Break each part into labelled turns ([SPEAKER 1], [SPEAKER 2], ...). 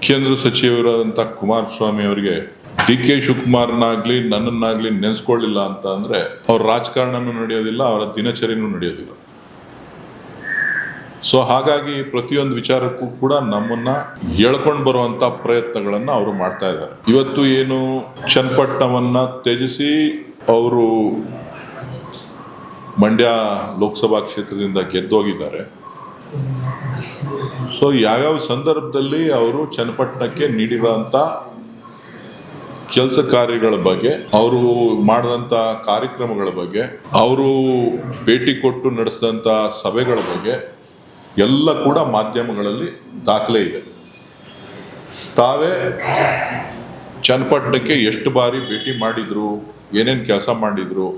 [SPEAKER 1] ಕೇಂದ್ರ ಸಚಿವರಾದಂಥ ಕುಮಾರಸ್ವಾಮಿ ಅವರಿಗೆ ಡಿ.ಕೆ. ಶಿವಕುಮಾರ್ನಾಗ್ಲಿ ನನ್ನನ್ನಾಗ್ಲಿ ನೆನೆಸ್ಕೊಳ್ಳಿಲ್ಲ ಅಂತ ಅಂದ್ರೆ ಅವ್ರ ರಾಜಕಾರಣನೂ ನಡೆಯೋದಿಲ್ಲ, ಅವರ ದಿನಚರಿನೂ ನಡೆಯೋದಿಲ್ಲ. ಸೊ ಹಾಗಾಗಿ ಪ್ರತಿಯೊಂದು ವಿಚಾರಕ್ಕೂ ಕೂಡ ನಮ್ಮನ್ನ ಎಳ್ಕೊಂಡು ಬರುವಂತ ಪ್ರಯತ್ನಗಳನ್ನ ಅವರು ಮಾಡ್ತಾ ಇದ್ದಾರೆ. ಇವತ್ತು ಏನು ಚನ್ನಪಟ್ಟಣವನ್ನ ತ್ಯಜಿಸಿ ಅವರು ಮಂಡ್ಯ ಲೋಕಸಭಾ ಕ್ಷೇತ್ರದಿಂದ ಗೆದ್ದೋಗಿದ್ದಾರೆ. ಸೊ ಯಾವ್ಯಾವ ಸಂದರ್ಭದಲ್ಲಿ ಅವರು ಚನ್ನಪಟ್ಟಣಕ್ಕೆ ನೀಡಿರುವಂತ ಕೆಲಸ ಕಾರ್ಯಗಳ ಬಗ್ಗೆ, ಅವರು ಮಾಡಿದಂಥ ಕಾರ್ಯಕ್ರಮಗಳ ಬಗ್ಗೆ, ಅವರು ಭೇಟಿ ಕೊಟ್ಟು ನಡೆಸಿದಂಥ ಸಭೆಗಳ ಬಗ್ಗೆ ಎಲ್ಲ ಕೂಡ ಮಾಧ್ಯಮಗಳಲ್ಲಿ ದಾಖಲೆ ಇದೆ. ತಾವೇ ಚನ್ನಪಟ್ಟಣಕ್ಕೆ ಎಷ್ಟು ಬಾರಿ ಭೇಟಿ ಮಾಡಿದ್ರು, ಏನೇನು ಕೆಲಸ ಮಾಡಿದ್ರು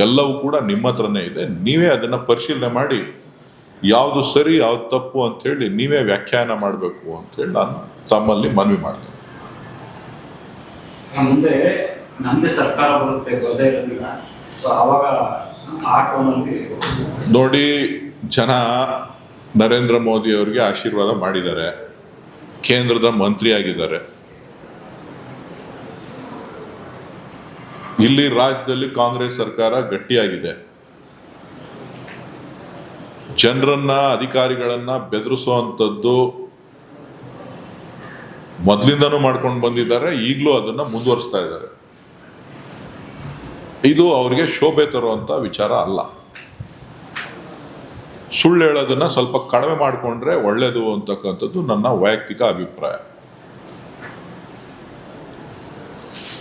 [SPEAKER 1] ಎಲ್ಲವೂ ಕೂಡ ನಿಮ್ಮ ಹತ್ರನೇ ಇದೆ. ನೀವೇ ಅದನ್ನು ಪರಿಶೀಲನೆ ಮಾಡಿ ಯಾವುದು ಸರಿ ಯಾವ್ದು ತಪ್ಪು ಅಂಥೇಳಿ ನೀವೇ ವ್ಯಾಖ್ಯಾನ ಮಾಡಬೇಕು ಅಂಥೇಳಿ ನಾನು ತಮ್ಮಲ್ಲಿ ಮನವಿ ಮಾಡ್ತೇನೆ.
[SPEAKER 2] ಮುಂದೆ ನಮ್ಮದೇ ಸರ್ಕಾರ ಬರುತ್ತೆ ಗೊತ್ತೇ ಇರೋದಿಲ್ಲ. ಅವಾಗ
[SPEAKER 1] ನೋಡಿ, ಜನ ನರೇಂದ್ರ ಮೋದಿ ಅವರಿಗೆ ಆಶೀರ್ವಾದ ಮಾಡಿದ್ದಾರೆ, ಕೇಂದ್ರದ ಮಂತ್ರಿ ಆಗಿದ್ದಾರೆ. ಇಲ್ಲಿ ರಾಜ್ಯದಲ್ಲಿ ಕಾಂಗ್ರೆಸ್ ಸರ್ಕಾರ ಗಟ್ಟಿಯಾಗಿದೆ. ಜನರನ್ನ, ಅಧಿಕಾರಿಗಳನ್ನ ಬೆದರಿಸುವಂಥದ್ದು ಮೊದಲಿಂದನೂ ಮಾಡ್ಕೊಂಡು ಬಂದಿದ್ದಾರೆ, ಈಗಲೂ ಅದನ್ನ ಮುಂದುವರಿಸ್ತಾ ಇದ್ದಾರೆ. ಇದು ಅವರಿಗೆ ಶೋಭೆ ತರುವಂತ ವಿಚಾರ ಅಲ್ಲ. ಸುಳ್ಳು ಹೇಳೋದನ್ನ ಸ್ವಲ್ಪ ಕಡಿಮೆ ಮಾಡಿಕೊಂಡ್ರೆ ಒಳ್ಳೇದು ಅಂತಕ್ಕಂಥದ್ದು ನನ್ನ ವೈಯಕ್ತಿಕ ಅಭಿಪ್ರಾಯ.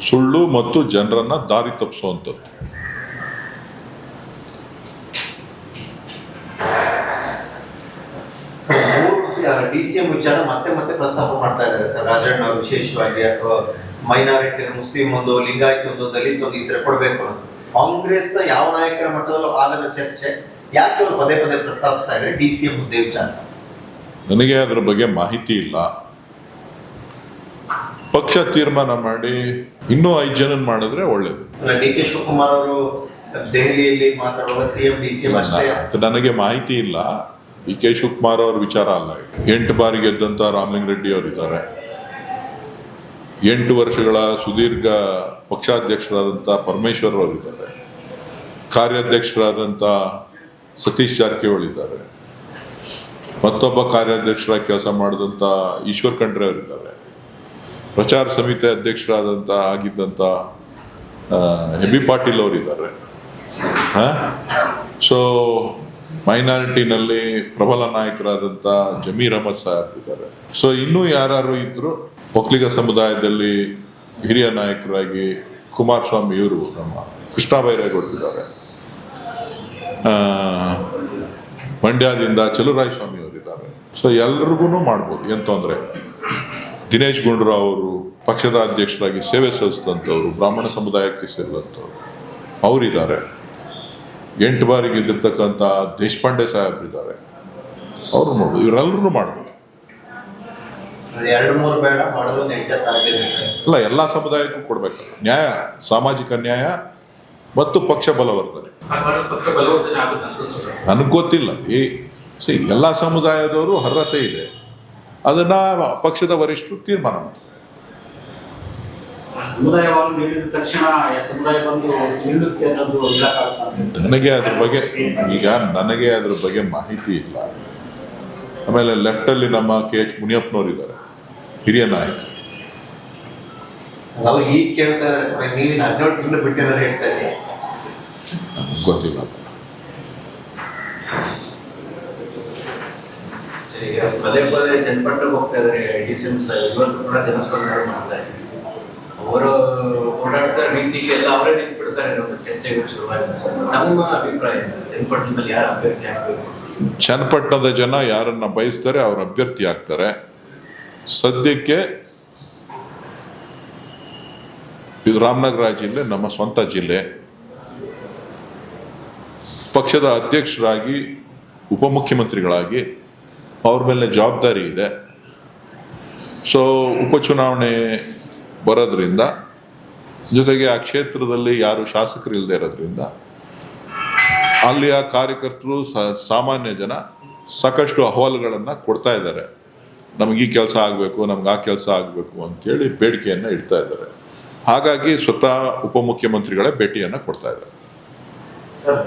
[SPEAKER 1] ಸುಳ್ಳು ಮತ್ತು ಜನರನ್ನ ದಾರಿ ತಪ್ಪಿಸುವಂಥದ್ದು.
[SPEAKER 3] ಡಿಸಿಎಂ ವಿಚಾರ ಮತ್ತೆ ಮತ್ತೆ ಪ್ರಸ್ತಾಪ ಮಾಡ್ತಾ ಇದ್ದಾರೆ ಸರ್ ರಾಜಣ್ಣ ಅವರು, ವಿಶೇಷವಾಗಿ ಮೈನಾರಿಟಿ, ಮುಸ್ಲಿಂ ಒಂದು, ಲಿಂಗಾಯತ್ ಒಂದು, ದಲಿತ ಒಂದು ಇದ್ರೆ ಕೊಡಬೇಕು ಅಂತ. ಕಾಂಗ್ರೆಸ್ನ ಯಾವ ನಾಯಕರ ಮಟ್ಟದಲ್ಲೂ ಆಗದ ಚರ್ಚೆ ಯಾಕೆ ಅವರು ಪದೇ ಪದೇ ಪ್ರಸ್ತಾಪಿಸ್ತಾ ಇದ್ದಾರೆ ಡಿಸಿಎಂ ಹುದ್ದೆ ವಿಚಾರ?
[SPEAKER 1] ನನಗೆ ಅದರ ಬಗ್ಗೆ ಮಾಹಿತಿ ಇಲ್ಲ. ಪಕ್ಷ ತೀರ್ಮಾನ ಮಾಡಿ ಇನ್ನೂ 5 ಜನ ಮಾಡಿದ್ರೆ ಒಳ್ಳೇದು.
[SPEAKER 3] ಡಿ.ಕೆ. ಶಿವಕುಮಾರ್ ಅವರು ದೆಹಲಿಯಲ್ಲಿ ಮಾತಾಡುವಾಗ ಸಿಎಂ ಡಿಸಿಎಂ ಅಷ್ಟೇ
[SPEAKER 1] ನನಗೆ ಮಾಹಿತಿ ಇಲ್ಲ. ಡಿ.ಕೆ. ಶಿವಕುಮಾರ್ ಅವ್ರ ವಿಚಾರ ಅಲ್ಲ. 8 ಬಾರಿ ಗೆದ್ದಂತ ರಾಮಲಿಂಗಾರೆಡ್ಡಿ ಅವರಿದ್ದಾರೆ. 8 ವರ್ಷಗಳ ಸುದೀರ್ಘ ಪಕ್ಷಾಧ್ಯಕ್ಷರಾದಂಥ ಪರಮೇಶ್ವರ್ ಅವರಿದ್ದಾರೆ. ಕಾರ್ಯಾಧ್ಯಕ್ಷರಾದಂಥ ಸತೀಶ್ ಜಾರಕಿಹೊಳಿ ಇದ್ದಾರೆ. ಮತ್ತೊಬ್ಬ ಕಾರ್ಯಾಧ್ಯಕ್ಷರಾಗಿ ಕೆಲಸ ಮಾಡಿದಂಥ ಈಶ್ವರ್ ಖಂಡ್ರೆ ಅವರಿದ್ದಾರೆ. ಪ್ರಚಾರ ಸಮಿತಿ ಅಧ್ಯಕ್ಷರಾದಂಥ ಆಗಿದ್ದಂಥ ಹೆಬಿ ಪಾಟೀಲ್ ಅವರಿದ್ದಾರೆ. ಸೊ ಮೈನಾರಿಟಿನಲ್ಲಿ ಪ್ರಬಲ ನಾಯಕರಾದಂಥ ಜಮೀರ್ ಅಹಮದ್ ಸಾಹೇಬ್ ಇದ್ದಾರೆ. ಸೊ ಇನ್ನೂ ಯಾರು ಇದ್ರು ಒಕ್ಕಲಿಗ ಸಮುದಾಯದಲ್ಲಿ ಹಿರಿಯ ನಾಯಕರಾಗಿ ಕುಮಾರಸ್ವಾಮಿ ಇವರು, ನಮ್ಮ ಕೃಷ್ಣ ಬೈರೇಗೌಡರಿದ್ದಾರೆ. ಮಂಡ್ಯದಿಂದ ಚಲುರಾಯ ಸ್ವಾಮಿ ಅವರಿದ್ದಾರೆ. ಸೊ ಎಲ್ರಿಗೂ ಮಾಡ್ಬೋದು, ಏನು ತೊಂದರೆ. ದಿನೇಶ್ ಗುಂಡೂರಾವ್ ಅವರು ಪಕ್ಷದ ಅಧ್ಯಕ್ಷರಾಗಿ ಸೇವೆ ಸಲ್ಲಿಸಿದಂಥವ್ರು, ಬ್ರಾಹ್ಮಣ ಸಮುದಾಯಕ್ಕೆ ಸೇರಿದಂಥವ್ರು ಅವರಿದ್ದಾರೆ. 8 ಬಾರಿ ಗೆದ್ದಿರ್ತಕ್ಕಂಥ ದೇಶಪಾಂಡೆ ಸಾಹೇಬ್ರಿದ್ದಾರೆ. ಅವರು ಮಾಡ್ಬೋದು, ಇವರೆಲ್ಲರೂ ಮಾಡ್ಬೋದು. ಅಲ್ಲ, ಎಲ್ಲ ಸಮುದಾಯಕ್ಕೂ ಕೊಡ್ಬೇಕು ನ್ಯಾಯ, ಸಾಮಾಜಿಕ ನ್ಯಾಯ ಮತ್ತು ಪಕ್ಷ ಬಲವರ್ಧನೆ. ನನಗೆ ಗೊತ್ತಿಲ್ಲ. ಎಲ್ಲ ಸಮುದಾಯದವರು ಅರ್ಹತೆ ಇದೆ, ಅದನ್ನ ಪಕ್ಷದ ವರಿಷ್ಠರು ತೀರ್ಮಾನ ಮಾಡ್ತಾರೆ. ನನಗೆ ಅದ್ರ ಬಗ್ಗೆ ಮಾಹಿತಿ ಇಲ್ಲ. ಆಮೇಲೆ ಲೆಫ್ಟ್ ಅಲ್ಲಿ ನಮ್ಮ KH ಮುನಿಯಪ್ಪನವರು ಇದ್ದಾರೆ, ಹಿರಿಯ ನಾಯಕ. ಗೊತ್ತಿಲ್ಲ.
[SPEAKER 2] ಪದೇ ಪದೇ ಚನ್ನಪಟ್ಟಣಕ್ಕೆ ಹೋಗ್ತಾ ಇದ್ದಾರೆ ಡಿಸಿಎಂ ಇವತ್ತು ಕೂಡ ಜನಸ್ಪಂದನೆ ಮಾಡ್ತಾರೆ. ಅವರು ಓಡಾಡ್ತಾ ರೀತಿಗೆ ಎಲ್ಲ ಅವರೇ ನಿಂತ್ಬಿಡ್ತಾರೆ ಅನ್ನೋ ಚರ್ಚೆಗಳು ಶುರುವಾಗಿದೆ. ನಮ್ಮ ಅಭಿಪ್ರಾಯ ಚನ್ನಪಟ್ಟಣದಲ್ಲಿ ಯಾರು ಅಭ್ಯರ್ಥಿ ಆಗ್ಬೇಕು?
[SPEAKER 1] ಚನ್ನಪಟ್ಟಣದ ಜನ ಯಾರನ್ನ ಬಯಸ್ತಾರೆ ಅವ್ರ ಅಭ್ಯರ್ಥಿ ಆಗ್ತಾರೆ. ಸದ್ಯಕ್ಕೆ ಇದು ರಾಮನಗರ ಜಿಲ್ಲೆ ನಮ್ಮ ಸ್ವಂತ ಜಿಲ್ಲೆ. ಪಕ್ಷದ ಅಧ್ಯಕ್ಷರಾಗಿ, ಉಪಮುಖ್ಯಮಂತ್ರಿಗಳಾಗಿ ಅವ್ರ ಮೇಲೆ ಜವಾಬ್ದಾರಿ ಇದೆ. ಸೊ ಉಪಚುನಾವಣೆ ಬರೋದ್ರಿಂದ, ಜೊತೆಗೆ ಆ ಕ್ಷೇತ್ರದಲ್ಲಿ ಯಾರು ಶಾಸಕರು ಇಲ್ಲದೆ ಇರೋದ್ರಿಂದ ಅಲ್ಲಿಯ ಕಾರ್ಯಕರ್ತರು, ಸಾಮಾನ್ಯ ಜನ ಸಾಕಷ್ಟು ಅಹವಾಲುಗಳನ್ನು ಕೊಡ್ತಾ ಇದ್ದಾರೆ. ನಮಗೆ ಈ ಕೆಲಸ ಆಗಬೇಕು, ನಮ್ಗೆ ಆ ಕೆಲಸ ಆಗಬೇಕು ಅಂತೇಳಿ ಬೇಡಿಕೆಯನ್ನು ಇಡ್ತಾ ಇದ್ದಾರೆ. ಹಾಗಾಗಿ ಸ್ವತಃ ಉಪಮುಖ್ಯಮಂತ್ರಿಗಳೇ ಭೇಟಿಯನ್ನು ಕೊಡ್ತಾ ಇದ್ದಾರೆ.
[SPEAKER 4] ಸರ್,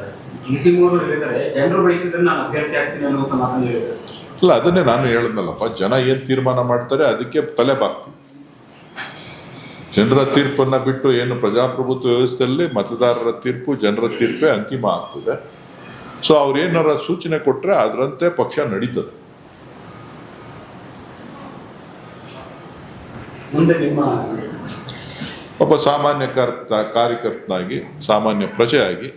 [SPEAKER 4] ಡಿಸಿ ಮೂರು ಹೇಳಿದರೆ ಜನರು ಬಯಸಿದ್ರೆ ನಾನು ಅಭ್ಯರ್ಥಿ ಆಗ್ತೀನಿ ಅನ್ನುವಂಥ ಮಾತನ್ನು ಹೇಳಿದ್ದಾರೆ ಸರ್.
[SPEAKER 1] ಇಲ್ಲ, ಅದನ್ನೇ ನಾನು ಹೇಳಿದ್ನಲ್ಲಪ್ಪ, ಜನ ಏನು ತೀರ್ಮಾನ ಮಾಡ್ತಾರೆ ಅದಕ್ಕೆ ತಲೆ ಬಾಗ್ತೀವಿ. ಜನರ ತೀರ್ಪನ್ನು ಬಿಟ್ಟು ಏನು ಪ್ರಜಾಪ್ರಭುತ್ವ ವ್ಯವಸ್ಥೆಯಲ್ಲಿ ಮತದಾರರ ತೀರ್ಪು, ಜನರ ತೀರ್ಪೇ ಅಂತಿಮ ಆಗ್ತದೆ. ಸೊ ಅವ್ರು ಏನಾರ ಸೂಚನೆ ಕೊಟ್ಟರೆ ಅದರಂತೆ ಪಕ್ಷ ನಡೀತದೆ.
[SPEAKER 4] ಮುಂದೆ ನಿಮ್ಮ
[SPEAKER 1] ಒಬ್ಬ ಸಾಮಾನ್ಯ ಕಾರ್ಯಕರ್ತನಾಗಿ, ಸಾಮಾನ್ಯ ಪ್ರಜೆಯಾಗಿ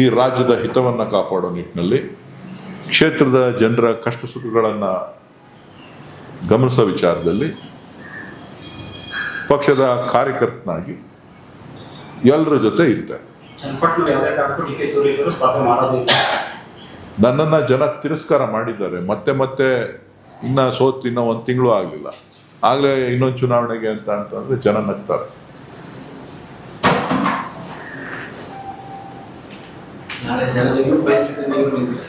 [SPEAKER 1] ಈ ರಾಜ್ಯದ ಹಿತವನ್ನು ಕಾಪಾಡೋ ನಿಟ್ಟಿನಲ್ಲಿ ಕ್ಷೇತ್ರದ ಜನರ ಕಷ್ಟ ಸುಖಗಳನ್ನು ಗಮನಿಸೋ ವಿಚಾರದಲ್ಲಿ ಪಕ್ಷದ ಕಾರ್ಯಕರ್ತನಾಗಿ ಎಲ್ಲರ ಜೊತೆ ಇರ್ತಾರೆ.
[SPEAKER 4] ಚನ್ನಪಟ್ಟಣ ಯಾವುದೇ ಕಾರಣಕ್ಕೂ ಡಿ ಕೆ ಸುರೇಶ್ ಸ್ಪರ್ಧೆ ಮಾಡೋದಿಲ್ಲ.
[SPEAKER 1] ನನ್ನನ್ನು ಜನ ತಿರಸ್ಕಾರ ಮಾಡಿದ್ದಾರೆ. ಮತ್ತೆ ಮತ್ತೆ ಇನ್ನೂ ಒಂದು ತಿಂಗಳು ಆಗಲಿಲ್ಲ, ಆಗಲೇ ಇನ್ನೊಂದು ಚುನಾವಣೆಗೆ ಅಂತಂದ್ರೆ ಜನ ನಗ್ತಾರೆ.
[SPEAKER 2] ನಾಳೆ ಜನರಿಗೆ ಬಯಸಿದ್ರೆ ನೀವು ನಿಂತ್ರೆ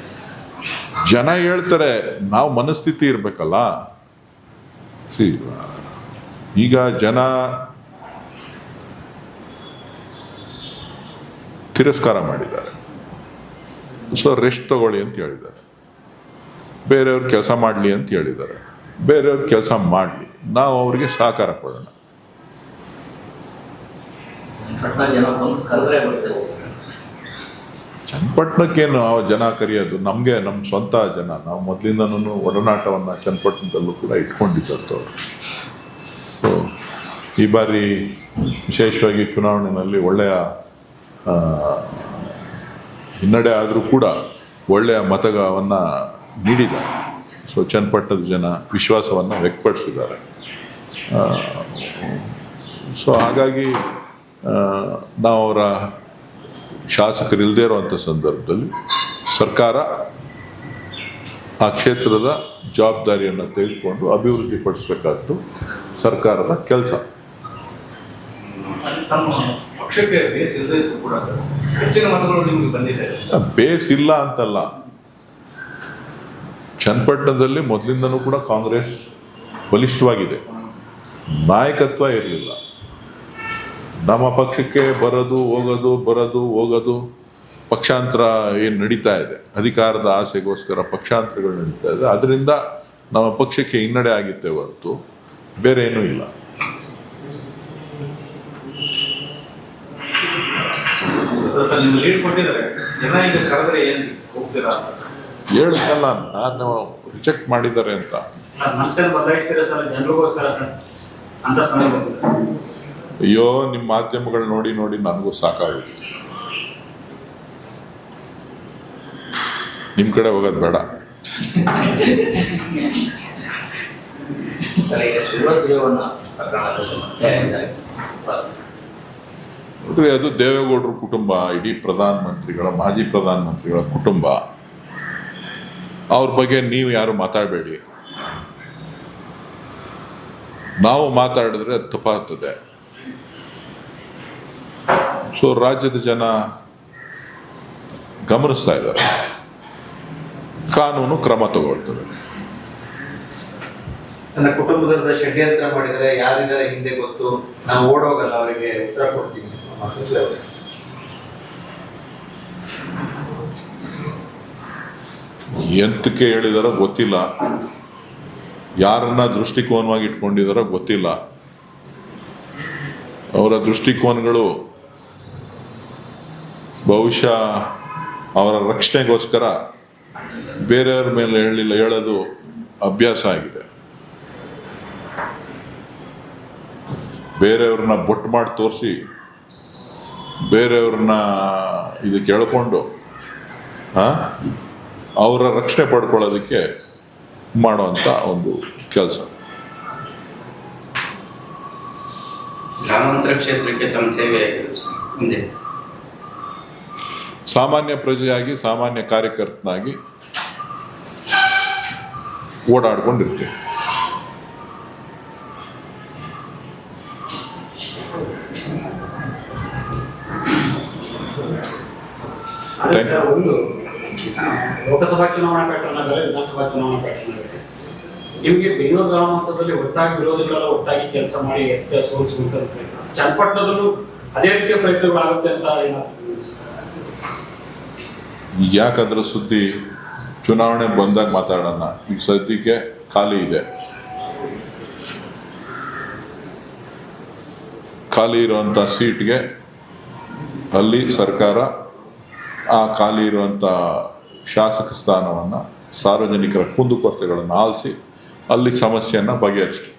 [SPEAKER 1] ಜನ ಹೇಳ್ತಾರೆ, ನಾವು ಮನಸ್ಥಿತಿ ಇರಬೇಕಲ್ಲ. ಈಗ ಜನ ತಿರಸ್ಕಾರ ಮಾಡಿದ್ದಾರೆ. ಸೊ ರೆಸ್ಟ್ ತಗೊಳ್ಳಿ ಅಂತ ಹೇಳಿದ್ದಾರೆ. ಬೇರೆಯವ್ರ ಕೆಲಸ ಮಾಡಲಿ ಅಂತ ಹೇಳಿದ್ದಾರೆ. ಬೇರೆಯವ್ರ ಕೆಲಸ ಮಾಡಲಿ, ನಾವು ಅವ್ರಿಗೆ ಸಹಕಾರ ಕೊಡೋಣ.
[SPEAKER 2] ಪಟ್ನ ಜನ ಬಂದು ಕರೆದ್ರೆ ಬರ್ತೇವೆ.
[SPEAKER 1] ಚನ್ನಪಟ್ಟಣಕ್ಕೇನು ಜನ ಕರೆಯೋದು, ನಮಗೆ ನಮ್ಮ ಸ್ವಂತ ಜನ. ನಾವು ಮೊದಲಿಂದನೂ ಒಡನಾಟವನ್ನು ಚನ್ನಪಟ್ಟಣದಲ್ಲೂ ಕೂಡ ಇಟ್ಕೊಂಡಿದ್ದವರು. ಸೊ ಈ ಬಾರಿ ವಿಶೇಷವಾಗಿ ಚುನಾವಣೆಯಲ್ಲಿ ಒಳ್ಳೆಯ ಹಿನ್ನಡೆ ಆದರೂ ಕೂಡ ಒಳ್ಳೆಯ ಮತವನ್ನು ನೀಡಿದ್ದಾರೆ. ಸೊ ಚನ್ನಪಟ್ಟಣದ ಜನ ವಿಶ್ವಾಸವನ್ನು ವ್ಯಕ್ತಪಡಿಸಿದ್ದಾರೆ. ಸೊ ಹಾಗಾಗಿ ನಾವು ಅವರ ಶಾಸಕರಿಲ್ಲದೇ ಇರುವಂಥ ಸಂದರ್ಭದಲ್ಲಿ ಸರ್ಕಾರ ಆ ಕ್ಷೇತ್ರದ ಜವಾಬ್ದಾರಿಯನ್ನು ತೆಗೆದುಕೊಂಡು ಅಭಿವೃದ್ಧಿಪಡಿಸಬೇಕಾದ್ದು ಸರ್ಕಾರದ ಕೆಲಸ.
[SPEAKER 4] ತಮ್ಮ ಪಕ್ಷಕ್ಕೆ ಬೇಸ್ ಇಲ್ಲದೆ ಕೂಡ ಹೆಚ್ಚಿನ ಮತಗಳು ನಿಮಗೆ ಬಂದಿದೆ.
[SPEAKER 1] ಬೇಸ್ ಇಲ್ಲ ಅಂತಲ್ಲ, ಚನ್ನಪಟ್ಟಣದಲ್ಲಿ ಮೊದಲಿಂದನೂ ಕೂಡ ಕಾಂಗ್ರೆಸ್ ಬಲಿಷ್ಠವಾಗಿದೆ. ನಾಯಕತ್ವ ಇರಲಿಲ್ಲ. ನಮ್ಮ ಪಕ್ಷಕ್ಕೆ ಬರೋದು ಹೋಗೋದು ಪಕ್ಷಾಂತರ ಏನು ನಡೀತಾ ಇದೆ, ಅಧಿಕಾರದ ಆಸೆಗೋಸ್ಕರ ಪಕ್ಷಾಂತರಗಳು ನಡೀತಾ ಇದೆ. ಅದರಿಂದ ನಮ್ಮ ಪಕ್ಷಕ್ಕೆ ಹಿನ್ನಡೆ ಆಗಿತ್ತೆ ಹೊರತು ಬೇರೆ ಏನೂ ಇಲ್ಲ.
[SPEAKER 4] ಸರ್, ನಿಮ್ಮ ಲೀಡ್ ಕೊಟ್ಟಿದ್ದಾರೆ, ಜನ ಈಗ ಕರೆದ್ರೆ ಏನು ಹೋಗ್ತೀರಾ?
[SPEAKER 1] ಹೇಳಿದ್ನಲ್ಲ, ನಾನು ರಿಜೆಕ್ಟ್ ಮಾಡಿದ್ದಾರೆ ಅಂತ.
[SPEAKER 4] ಮನಸ್ಸನ್ನು ಬದಲಾಯಿಸ್ತೀರಾ ಸರ್ ಜನರಿಗೋಸ್ಕರ ಸರ್ ಅಂತ ಸಂದರ್ಭ?
[SPEAKER 1] ಅಯ್ಯೋ, ನಿಮ್ಮ ಮಾಧ್ಯಮಗಳು ನೋಡಿ ನನಗೂ ಸಾಕಾಗುತ್ತೆ. ನಿಮ್ಮ ಕಡೆ ಹೋಗೋದು ಬೇಡ.
[SPEAKER 2] ಸರ್, ಈಗ ಶಿವಜೀವನ ಪ್ರಕರಣದಲ್ಲಿ ಮತ್ತೆ
[SPEAKER 1] ನೋಡ್ರಿ, ಅದು ದೇವೇಗೌಡರ ಕುಟುಂಬ, ಇಡೀ ಮಾಜಿ ಪ್ರಧಾನಮಂತ್ರಿಗಳ ಕುಟುಂಬ. ಅವ್ರ ಬಗ್ಗೆ ನೀವು ಯಾರು ಮಾತಾಡಬೇಡಿ. ನಾವು ಮಾತಾಡಿದ್ರೆ ತಪ್ಪಾಗ್ತದೆ. ಸೊ ರಾಜ್ಯದ ಜನ ಗಮನಿಸ್ತಾ ಇದ್ದಾರೆ, ಕಾನೂನು ಕ್ರಮ ತಗೊಳ್ತದೆ.
[SPEAKER 3] ನನ್ನ ಕುಟುಂಬದವರ ಷಡ್ಯಂತ್ರ ಮಾಡಿದರೆ ಯಾರಿದ್ದಾರೆ ಹಿಂದೆ ಗೊತ್ತು, ನಾವು ಓಡೋಗಲ್ಲ, ಅವರಿಗೆ ಉತ್ತರ ಕೊಡ್ತೀವಿ.
[SPEAKER 1] ಎಂತಕ್ಕೆ ಹೇಳಿದಾರೋ ಗೊತ್ತಿಲ್ಲ, ಯಾರನ್ನ ದೃಷ್ಟಿಕೋನವಾಗಿ ಇಟ್ಕೊಂಡಿದಾರೋ ಗೊತ್ತಿಲ್ಲ. ಅವರ ದೃಷ್ಟಿಕೋನಗಳು ಬಹುಶಃ ಅವರ ರಕ್ಷಣೆಗೋಸ್ಕರ ಬೇರೆಯವ್ರ ಮೇಲೆ ಹೇಳೋದು ಅಭ್ಯಾಸ ಆಗಿದೆ. ಬೇರೆಯವ್ರನ್ನ ಬೊಟ್ಟು ಮಾಡಿ ತೋರಿಸಿ ಬೇರೆಯವ್ರನ್ನ ಇದು ಕೇಳಿಕೊಂಡು ಅವರ ರಕ್ಷಣೆ ಪಡ್ಕೊಳ್ಳೋದಕ್ಕೆ ಮಾಡುವಂಥ ಒಂದು ಕೆಲಸ.
[SPEAKER 4] ಗ್ರಾಮಾಂತರ ಕ್ಷೇತ್ರಕ್ಕೆ ತಮ್ಮ ಸೇವೆ ಮುಂದೆ
[SPEAKER 1] ಸಾಮಾನ್ಯ ಪ್ರಜೆಯಾಗಿ, ಸಾಮಾನ್ಯ ಕಾರ್ಯಕರ್ತನಾಗಿ ಓಡಾಡ್ಕೊಂಡಿರ್ತೀವಿ.
[SPEAKER 4] ಒಂದು ಲೋಕಸಭಾ ಚುನಾವಣಾ ಪ್ಯಾಟರ್ನ್ ಆದರೆ ವಿಧಾನಸಭಾ ಚುನಾವಣಾ ಪ್ಯಾಟರ್ನ್ ಆಗುತ್ತೆ. ನಿಮಗೆ ಬೆಂಗಳೂರು ಗ್ರಾಮಾಂತರದಲ್ಲಿ ಒಟ್ಟಾಗಿ ವಿರೋಧಿಗಳೆಲ್ಲ ಒಟ್ಟಾಗಿ ಕೆಲಸ ಮಾಡಿ ಸೋಲಿಸುವಂತ ಪ್ರಯತ್ನ, ಚನ್ನಪಟ್ಟಣದಲ್ಲೂ ಅದೇ ರೀತಿಯ ಪ್ರಯತ್ನಗಳಾಗುತ್ತೆ ಅಂತ ಏನಾದ್ರು?
[SPEAKER 1] ಯಾಕಂದ್ರೆ ಸುದ್ದಿ ಚುನಾವಣೆ ಬಂದಾಗ ಮಾತಾಡೋಣ. ಈಗ ಸದ್ಯಕ್ಕೆ ಖಾಲಿ ಇದೆ. ಖಾಲಿ ಇರುವಂಥ ಸೀಟ್ಗೆ ಅಲ್ಲಿ ಸರ್ಕಾರ ಆ ಖಾಲಿ ಇರುವಂಥ ಶಾಸಕ ಸ್ಥಾನವನ್ನು ಸಾರ್ವಜನಿಕರ ಕುಂದುಕೊರತೆಗಳನ್ನು ಆಲಿಸಿ ಅಲ್ಲಿ ಸಮಸ್ಯೆಯನ್ನು ಬಗೆಹರಿಸ್ತು.